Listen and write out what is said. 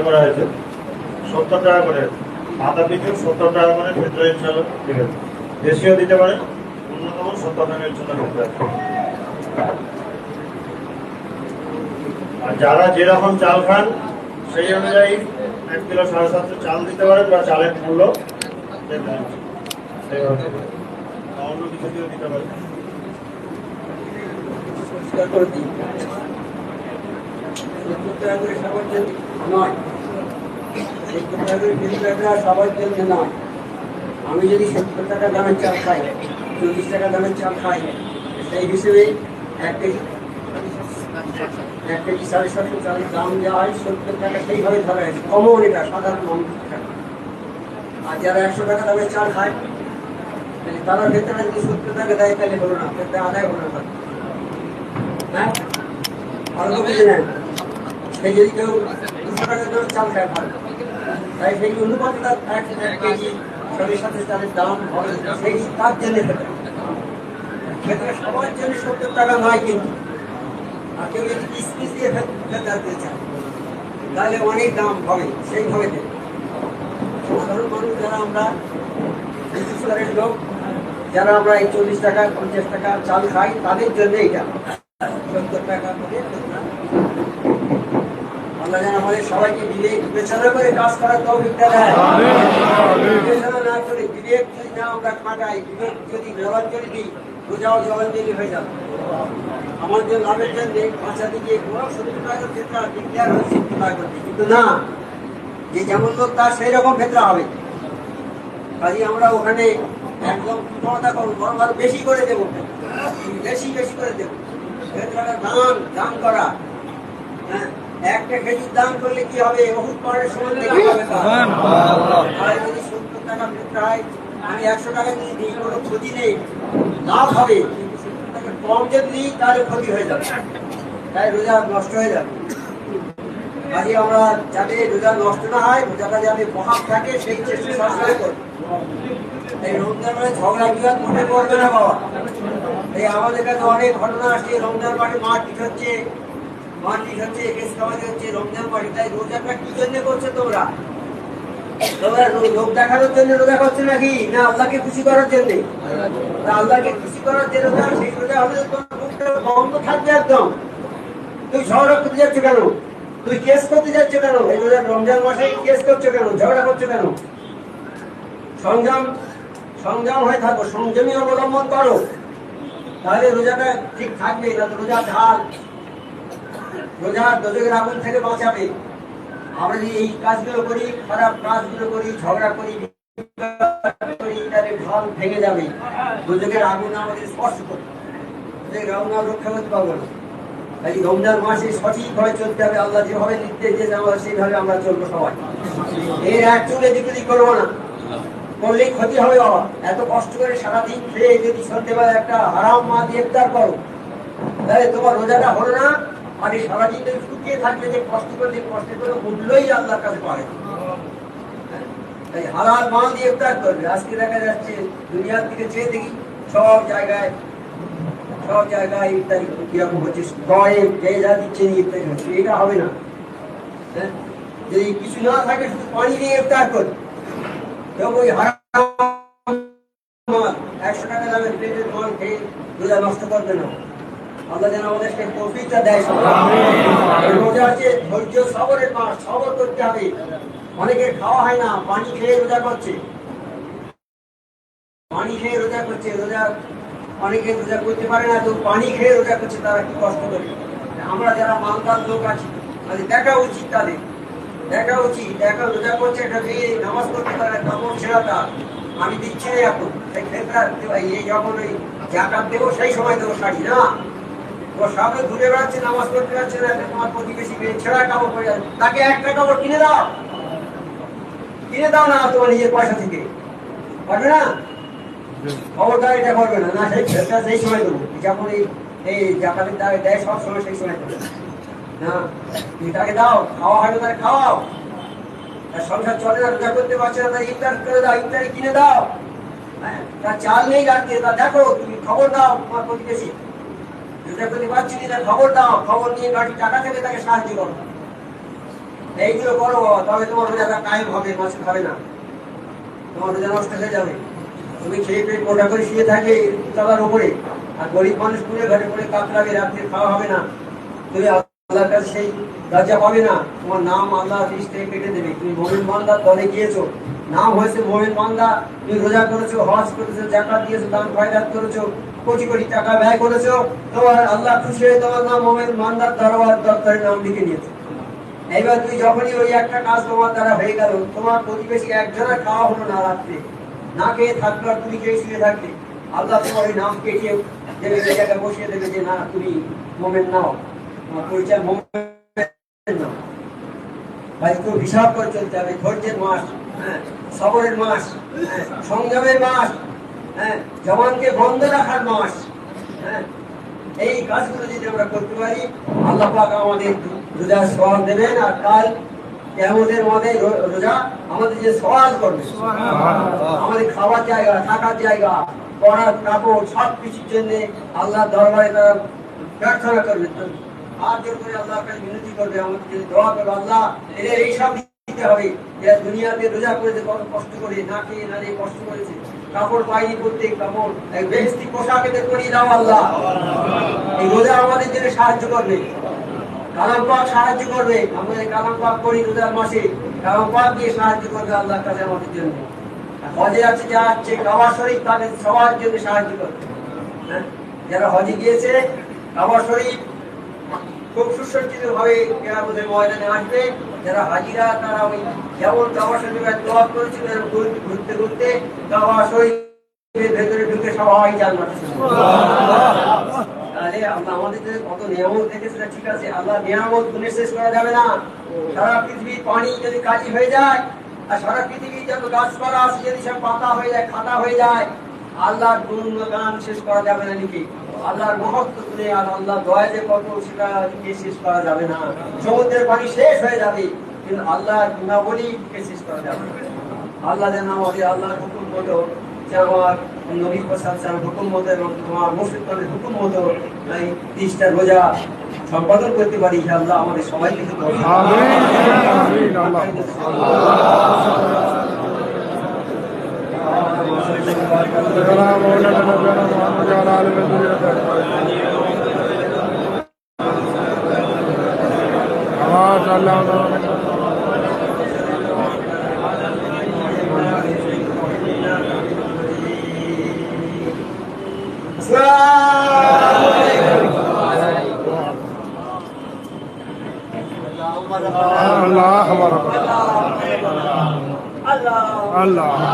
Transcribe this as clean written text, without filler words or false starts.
করা হয়েছে 70 টাকা করে মাথা পিছু 70 টাকা করে ক্ষেত্রে ইনশাল্লাহ ঠিক আছে। দেশীয় দিতে পারে ন্যূনতম 70 টাকার জন্য ক্ষেত্রে। আর যারা যেরকম চাল খান সেই অনুযায়ী 1 কিলো 750 চাল দিতে পারেন বা চালের মূল্য অন্য কিছু দিয়েও দিতে পারেন। সবার জন্য নয়। আমি যদি 70 টাকা দামের চাল খাই, 40 টাকা দামের চাল খাই, সেই হিসেবে 1 কেজি 750 চালের দাম দেওয়া হয় 70 টাকা, সেইভাবে ধরা হয়েছে কমন, এটা সাধারণ মানুষের টাকা। আর যারা 100 টাকা দামের চাল খায় তারা ভেতরে যদি 70 টাকা দেয় তাহলে হলো না, আদায় হলো না। হ্যাঁ, আরো বুঝে নেন। সেই যদি কেউ 200 টাকা দামের চাল খায় ভালো, তাই সেই অনুপাতটা 1 কেজি সাথে চালের দাম হবে সেই তার জন্য ভেতরে সবার জন্য 70 টাকা নয়। কিন্তু আর কেউ যদি পিস দিয়ে ফেলতে চায় তাহলে অনেক দাম হবে, সেইভাবে দেবে। সাধারণ মানুষ যারা আমরা বিশেষ স্তরের লোক, যারা আমরা এই 40 টাকা 50 টাকা চাল খাই, তাদের জন্য এটা 70 টাকা করে। আল্লাহ যেন আমাদের সবাইকে বিবেচনা করে কাজ করার তৌফিকটা দেয়। বিবেচনা না করে বিবেক যদি না আমরা খাটাই, বিবেক যদি জলাঞ্জলি দিই, রোজাও জলাঞ্জলি হয়ে যাবে। আমার যে লাভের জন্য বাঁচাতে গিয়ে 70 টাকার ক্ষেত্রে ডিক্লেয়ার হয় 70 টাকা করতে, কিন্তু না, যে যেমন লোক তার সেই রকম ক্ষেত্রে হবে। কাজে আমরা ওখানে একদম ক্ষমতা করবো, বরং আরো বেশি করে দেবো, বেশি করে দেবো। দান করা, হ্যাঁ, একটা খেজুর দান করলে কি হবে? বহুত পরের সময় যদি 70 টাকা ক্ষেত্রে হয়, আমি 100 টাকা যদি দিই কোনো ক্ষতি নেই, লাভ হবে। কিন্তু 70 টাকা কম যদি দিই তাহলে ক্ষতি হয়ে যাবে, তাই রোজা নষ্ট হয়ে যাবে। কাজে আমরা যাতে রোজা নষ্ট না হয়, রোজাটা যাতে মহাব থাকে, সেই চেষ্টা সবসময় করব। এই রমজান মানে ঝগড়া বিবাদ মনে করবে না বাবা। এই আমাদের কাছে অনেক ঘটনা আসছে, রমজান মাঠে মারপিট হচ্ছে, কেস কামাতি হচ্ছে রমজান মাঠে। তাই রোজাটা কি জন্য করছে তোমরা? লোক দেখানোর জন্য রোজা করছে নাকি, না আল্লাহকে খুশি করার জন্য? আল্লাহকে খুশি করার যে রোজা, সেই রোজা হলে তোমার মুখটা বন্ধ থাকবে একদম। তুই ঝগড়া করতে যাচ্ছ কেন? তুই কেস করতে যাচ্ছ কেন? এই রমজান মাসে কেস করছো কেন? ঝগড়া করছো কেন? সংযম হয়ে থাকো, সংযমী অবলম্বন করো, তাহলে রোজাটা ঠিক থাকবে। রোজা ঢাল, রোজা দোজখের আগুন থেকে বাঁচাবে। আমরা যদি এই কাজগুলো করি, খারাপ কাজগুলো করি, ঝগড়া করি, তাহলে ঢাল ভেঙে যাবে, দোজখের আগুন আমাদের স্পর্শ করবে, আমরা রক্ষা করতে পারবো না। তাই রমজান মাসে সঠিকভাবে চলতে হবে। আল্লাহ যেভাবে নির্দেশ দিয়েছে আমরা সেইভাবে আমরা চলবো সবাই। এর এক চুলে দিকে করবো না, করলেই ক্ষতি হবে বাবা। এত কষ্ট করে সারাদিন খেয়ে যদি সন্ধ্যেবেলা একটা হারাম মা দিয়ে ইফতার করো, তাহলে তোমার রোজাটা হলো না। আর এই সারাদিন যদি শুকিয়ে থাকবে, যে কষ্টের কোনো মূল্যই আল্লাহর কাছে পাবে। তাই হালাল মাল দিয়ে ইফতার করবে। আজকে দেখা যাচ্ছে দুনিয়ার দিকে চেয়ে দেখি সব জায়গায় ইফতারি কিরকম হচ্ছে, গড়ে যে যা দিচ্ছে ইফতারি হচ্ছে। এটা হবে না। যদি কিছু না থাকে, শুধু পানি দিয়ে ইফতার করবে, ওই হারাম 100 টাকা দামের প্লেটের মাল খেয়ে রোজা নষ্ট করবে না। আল্লাহ যেন আমাদেরকে তৌফিকটা দেয়। রোজা আছে ধৈর্য সবরের মাস, সবর করতে হবে। অনেকের খাওয়া হয় না, পানি খেয়ে রোজা করছে, রোজা অনেকে রোজা করতে পারে না, তো পানি খেয়ে রোজা করছে। তারা কি কষ্ট করে। আমরা যারা মালদার লোক আছি, দেখা উচিত তাদের, রোজা করছে একটা মেয়ে নামাজ করতে পারে, কাপড় ছেঁড়াটা আমি দিচ্ছি না এখন, সেই ক্ষেত্রে যখন ওই জাকাত দেবো সেই সময় দেবো শাড়ি না, ওর সামনে ঘুরে বেড়াচ্ছে, নামাজ করতে পারছে না, তোমার প্রতিবেশী মেয়ে ছেঁড়া কাপড় পরে যাচ্ছে, তাকে একটা কাপড় কিনে দাও না তোমার নিজের পয়সা থেকে, পারবে না? খবরদার এটা করবে না, সেই ক্ষেত্রে সেই সময় দেবো, যখন এই জাকাতের দাগে দেয় সব সময় সেই সময় দেবো না। তুমি তাকে দাও, খাওয়া হয় না তাকে খাওয়াও, সংসার চলে না, রোজা করতে পারছে না, তাই ইফতার করে দাও, ইফতারি কিনে দাও। তার চাল নেই রাখতে, তা দেখো, তুমি খবর দাও তোমার প্রতিবেশী রোজা করতে পারছি না, খবর দাও, খবর নিয়ে গাড়ি টাকা থেকে তাকে সাহায্য করো। এইগুলো করো বাবা, তবে তোমার রোজাটা কায়েম হবে, নষ্ট হবে না, তোমার রোজা নষ্ট হয়ে যাবে। তুমি খেয়ে পেট মোটা করে শুয়ে থাকে তলার উপরে, আর গরিব মানুষ পুড়ে ঘরে পড়ে কাতরাবে, রাত্রে খাওয়া হবে না, তুমি আল্লাহর কাছে সেই লজ্জা পাবে না, তোমার নাম আল্লাহ লিস্ট থেকে কেটে দেবে। তুমি মুমিন বান্দার দলে গিয়েছো, নাম হয়েছে মুমিন বান্দা, তুমি রোজা করেছো, হজ করেছো, যাকাত দিয়েছো, দান খয়রাত করেছো, কোটি কোটি টাকা ব্যয় করেছো, তোমার আল্লাহ খুশি হয়ে তোমার নাম মুমিন বান্দার দরবারে নাম লিখে নিয়েছে। এইবার তুই যখনই ওই একটা কাজ তোমার দ্বারা হয়ে গেল, তোমার প্রতিবেশী একজনের খাওয়া হলো না, রাত্রে না খেয়ে থাকলো, আর তুমি খেয়ে শুয়ে থাকলে, আল্লাহ তোমার ওই নাম কেটে দেবে, ওই জায়গায় বসিয়ে দেবে যে না তুমি মোমেন নাও, তোমার পরিচয় মোমেন নাও। ভাই খুব হিসাব করে চলতে হবে। ধৈর্যের মাস, হ্যাঁ, সবরের মাস, হ্যাঁ, সংযমের মাস, হ্যাঁ, জবানকে বন্ধ রাখার মাস, হ্যাঁ, এই কাজগুলো যদি আমরা করতে পারি, আল্লাহ পাক আমাদের রোজার সওয়াল দেবেন। আর কাল কিয়ামতের মধ্যে রোজা আমাদের যে সওয়াল করবে, আমাদের খাওয়ার জায়গা, থাকার জায়গা, পড়ার কাপড়, সব কিছুর জন্য আল্লাহ দরবারে তারা প্রার্থনা করবে, হাত জোর করে আল্লাহর কাছে বিনতি করবে, আমাদের জন্য দোয়া করবে, আল্লাহ এদের এইসব দিতে হবে এরা দুনিয়াতে রোজা করেছে, কত কষ্ট করে, না খেয়ে না দিয়ে কষ্ট করেছে, কাপড় পাইনি, প্রত্যেক কাপড় বেহেশতি পোশাক এদের করিয়ে দাও আল্লাহ। এই রোজা আমাদের জন্য সাহায্য করবে, কালাম পাক সাহায্য করবে, আমাদের কালাম পাক করি রোজার মাসে, কালাম পাক দিয়ে সাহায্য করবে আল্লাহর কাছে আমাদের জন্য। হজে আছে যা আছে, কাবা শরীফ তাদের সবার জন্য সাহায্য করবে, হ্যাঁ, যারা হজে গিয়েছে কাবা শরীফ খুব সুসজ্জিত ভাবে কিয়ামতের ময়দানে আসবে। যারা হাজিরা তারা ওই যেমন কাবা শরীফের দোয়া করেছিল, ঘুরতে ঘুরতে কাবা শরীফের ভেতরে ঢুকে সবাই জান্নাতে চলে যাবে। তাহলে আল্লাহ আমাদের কত নিয়ামত দেখেছে, ঠিক আছে, আল্লাহ নিয়ামত গুণে শেষ করা যাবে না। সারা পৃথিবীর পানি যদি কালি হয়ে যায়, আর সারা পৃথিবীর যত গাছপালা আছে যদি সব পাতা হয়ে যায়, খাতা হয়ে যায়, আল্লাহর গুণগান শেষ করা যাবে না লিখে, আল্লাহর মহত্ব গুণে আর আল্লাহ দয়া যে কত সেটা লিখে শেষ করা যাবে না। সমুদ্রের পানি শেষ হয়ে যাবে, কিন্তু আল্লাহর গুণাবলী লিখে শেষ করা যাবে না। আল্লাহ যেন আমাদের আল্লাহর হুকুম মতো, যে আমার নবী প্রশাসন হুকুম মতো এবং তোমার মুর্শিদের হুকুম মতো এই 30টা রোজা সম্পাদন করতে পারি, আল্লাহ আমাদের সবাইকে Allah